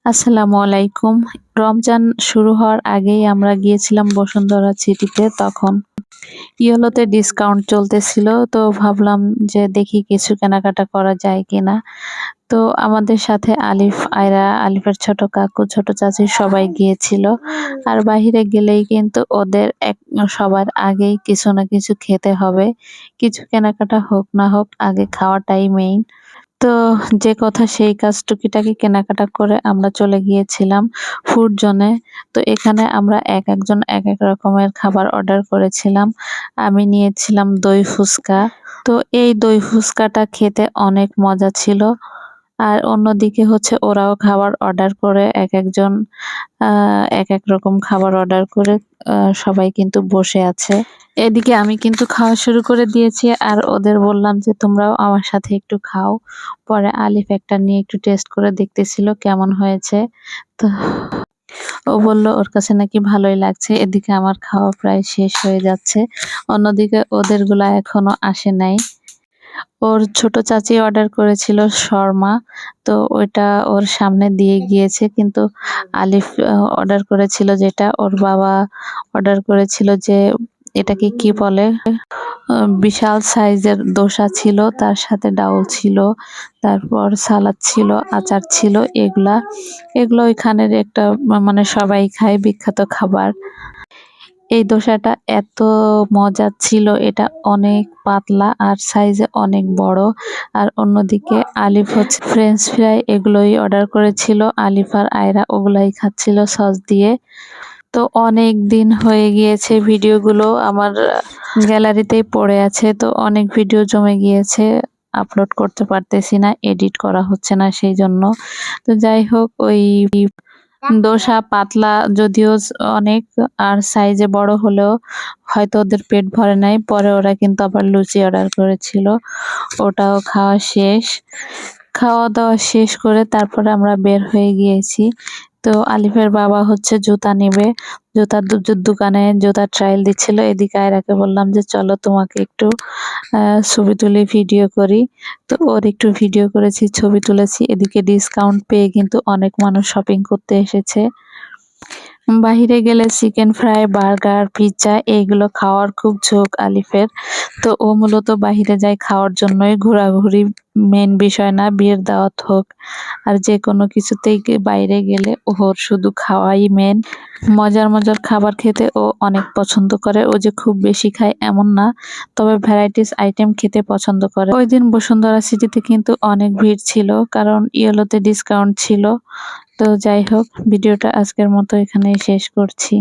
আসসালামু আলাইকুম। রমজান শুরু হওয়ার আগেই আমরা গিয়েছিলাম বসুন্ধরা সিটিতে। তখন ইয়েলোতে ডিসকাউন্ট চলতেছিল। তো ভাবলাম যে দেখি কিছু কেনাকাটা করা যায় কিনা। তো আমাদের সাথে আলিফ, আয়রা, আলিফের ছোট কাকু, ছোট চাচী সবাই গিয়েছিল। আর বাহিরে গেলেই কিন্তু ওদের সবার আগেই কিছু না কিছু খেতে হবে। কিছু কেনাকাটা হোক না হোক আগে খাওয়াটাই মেইন। তো যে কথা সেই কাজ, টুকিটাকি কেনাকাটা করে আমরা চলে গিয়েছিলাম ফুড জোনে। তো এখানে আমরা একজন এক এক রকমের খাবার অর্ডার করেছিলাম। আমি নিয়েছিলাম দই ফুচকা। তো এই দই ফুচকাটা খেতে অনেক মজা ছিল। আর অন্যদিকে হচ্ছে ওরাও খাবার অর্ডার করে একজন এক এক রকম খাবার অর্ডার করে সবাই কিন্তু বসে আছে। এদিকে আমি কিন্তু খাওয়া শুরু করে দিয়েছি আর ওদের বললাম যে তোমরাও আমার সাথে একটু খাও। পরে আলিফ একটা নিয়ে একটু টেস্ট করে দেখতেছিল কেমন হয়েছে। তো ও বলল ওর কাছে নাকি ভালোই লাগছে। এদিকে আমার খাওয়া প্রায় শেষ হয়ে যাচ্ছে। অন্যদিকে ওদেরগুলা এখনো আসে নাই। ওর ছোট চাচী অর্ডার করেছিল শর্মা। তো ওইটা ওর সামনে দিয়ে গিয়েছে, কিন্তু আলিফ অর্ডার করেছিল যেটা, ওর বাবা অর্ডার করেছিল যে এটাকে কি বলে, বিশাল সাইজের দোসা ছিল, তার সাথে ডাউল ছিল, তারপর সালাদ ছিল, আচার ছিল। এগুলো ওইখানের একটা মানে সবাই খায় বিখ্যাত খাবার। এই দোসাটা এত মজার ছিল, এটা অনেক পাতলা আর সাইজে অনেক বড়। আর অন্যদিকে আলিফ হচ্ছে ফ্রেঞ্চ ফ্রাই এগুলোই অর্ডার করেছিল। আলিফ আর আয়রা ওগুলাই খাচ্ছিল সস দিয়ে। তো অনেক দিন হয়ে গিয়েছে, ভিডিওগুলো আমার গ্যালারিতেই পড়ে আছে। তো অনেক ভিডিও জমে গিয়েছে, আপলোড করতে পারতেছি না, এডিট করা হচ্ছে না সেই জন্য। তো যাই হোক, ওই দোসা পাতলা যদিও অনেক, আর সাইজে বড় হলেও হয়তো ওদের পেট ভরে নাই। পরে ওরা কিন্তু আবার লুচি অর্ডার করেছিল, ওটাও খাওয়া শেষ। খাওয়া দাওয়া শেষ করে তারপরে আমরা বের হয়ে গিয়েছি। তো আলিফের বাবা হচ্ছে জুতা নিবে, জুতার দোকানে জুতার ট্রায়াল দিচ্ছিল। এদিকে আয়রাকে বললাম যে চলো তোমাকে একটু ছবি তুলি, ভিডিও করি। তো ওর একটু ভিডিও করেছি, ছবি তুলেছি। এদিকে ডিসকাউন্ট পেয়ে কিন্তু অনেক মানুষ শপিং করতে এসেছে। বাহিরে গেলে চিকেন ফ্রাই, বার্গার, পিৎজা এইগুলো খাওয়ার খুব ঝোঁক আলিফের। তো ও মূলত বাহিরে যায় খাওয়ার জন্যই, ঘোরাঘুরি মেন বিষয় না, বিয়ের দাওয়াত হোক আর যে কোনো কিছুতেই বাইরে গেলে ওর শুধু খাওয়াই মেন। মজার মজার খাবার খেতে ও অনেক পছন্দ করে। ও যে খুব বেশি খায় এমন না, তবে ভ্যারাইটিস আইটেম খেতে পছন্দ করে। ওই দিন বসুন্ধরা সিটিতে কিন্তু অনেক ভিড় ছিল, কারণ ইয়েলোতে ডিসকাউন্ট ছিল। তো যাই হোক, ভিডিওটা আজকের মতো এখানেই শেষ করছি।